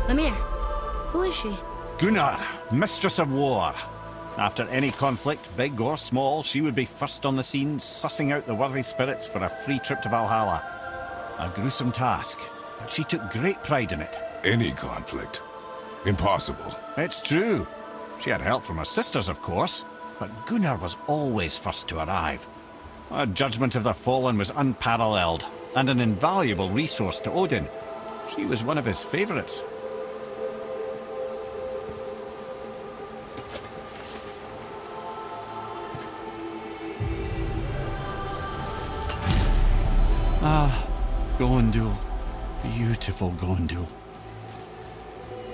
Lemire, who is she? Gunnar, Mistress of War. After any conflict, big or small, she would be first on the scene, sussing out the worthy spirits for a free trip to Valhalla. A gruesome task, but she took great pride in it. Any conflict? Impossible. It's true. She had help from her sisters, of course, but Gunnar was always first to arrive. Her judgment of the fallen was unparalleled, and an invaluable resource to Odin. She was one of his favourites. Ah, Gondul. Beautiful Gondul.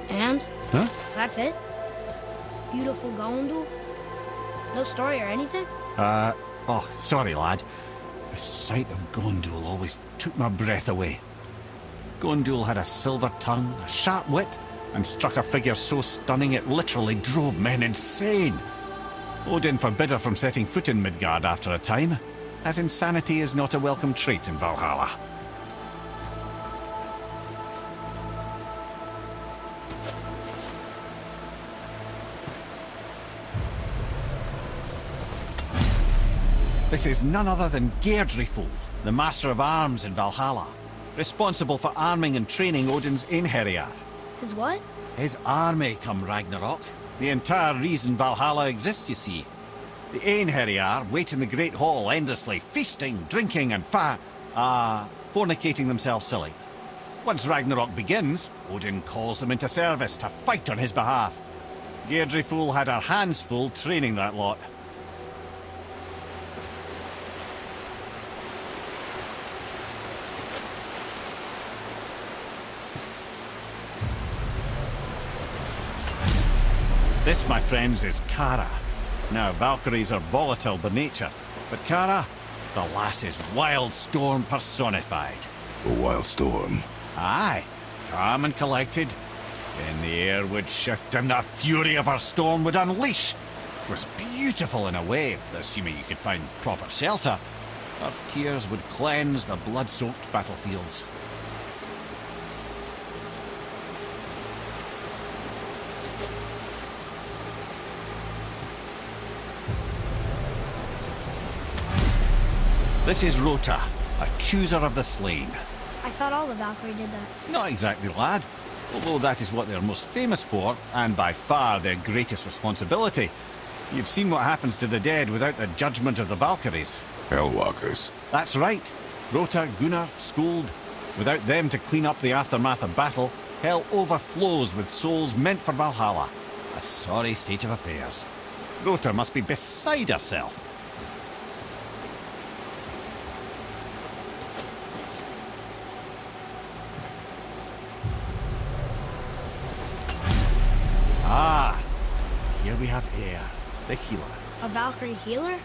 And? Huh? That's it? Beautiful Gondul? No story or anything? Oh, sorry, lad. The sight of Gondul always took my breath away. Gondul had a silver tongue, a sharp wit, and struck a figure so stunning it literally drove men insane. Odin forbid her from setting foot in Midgard after a time, as insanity is not a welcome trait in Valhalla. This is none other than Geirdriful, the Master of Arms in Valhalla, responsible for arming and training Odin's Einherjar. His what? His army come Ragnarok. The entire reason Valhalla exists, you see. The Einherjar wait in the Great Hall endlessly, feasting, drinking and fornicating themselves silly. Once Ragnarok begins, Odin calls them into service to fight on his behalf. Geirdriful had her hands full training that lot. This, my friends, is Kara. Now, Valkyries are volatile by nature, but Kara, the lass is Wild Storm personified. A wild storm. Aye, calm and collected. Then the air would shift and the fury of her storm would unleash. It was beautiful in a way, assuming you could find proper shelter. Her tears would cleanse the blood-soaked battlefields. This is Rota, a chooser of the slain. I thought all the Valkyrie did that. Not exactly, lad. Although that is what they're most famous for, and by far their greatest responsibility. You've seen what happens to the dead without the judgment of the Valkyries. Hellwalkers. That's right. Rota, Gunnar, Skuld. Without them to clean up the aftermath of battle, hell overflows with souls meant for Valhalla. A sorry state of affairs. Rota must be beside herself. Ah, here we have Air, the healer. A Valkyrie healer?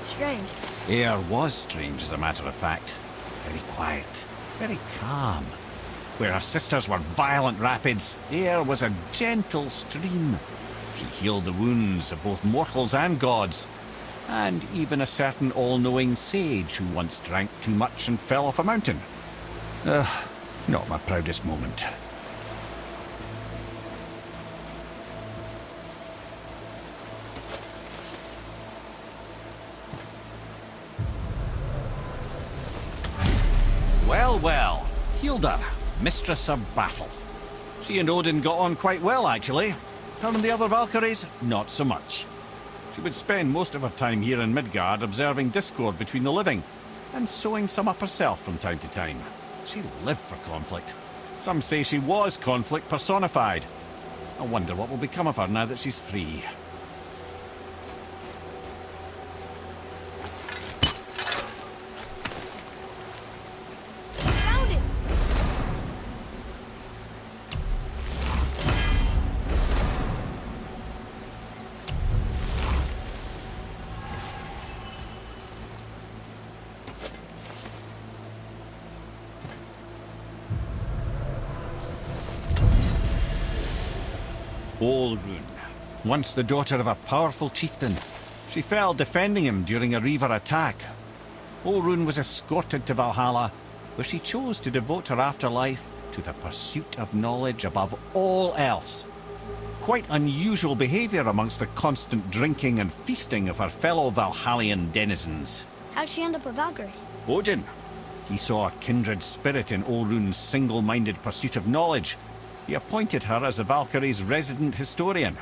Strange. Air was strange, as a matter of fact. Very quiet, very calm. Where her sisters were violent rapids, Air was a gentle stream. She healed the wounds of both mortals and gods, and even a certain all-knowing sage who once drank too much and fell off a mountain. Not my proudest moment. Well, Hilda, Mistress of Battle. She and Odin got on quite well, actually. Her and the other Valkyries, not so much. She would spend most of her time here in Midgard observing discord between the living, and sewing some up herself from time to time. She lived for conflict. Some say she was conflict personified. I wonder what will become of her now that she's free. Olrun, once the daughter of a powerful chieftain. She fell defending him during a Reaver attack. Olrun was escorted to Valhalla, where she chose to devote her afterlife to the pursuit of knowledge above all else. Quite unusual behaviour amongst the constant drinking and feasting of her fellow Valhallian denizens. How'd she end up a Valkyrie? Odin. He saw a kindred spirit in Orun's single-minded pursuit of knowledge. He appointed her as the Valkyrie's resident historian.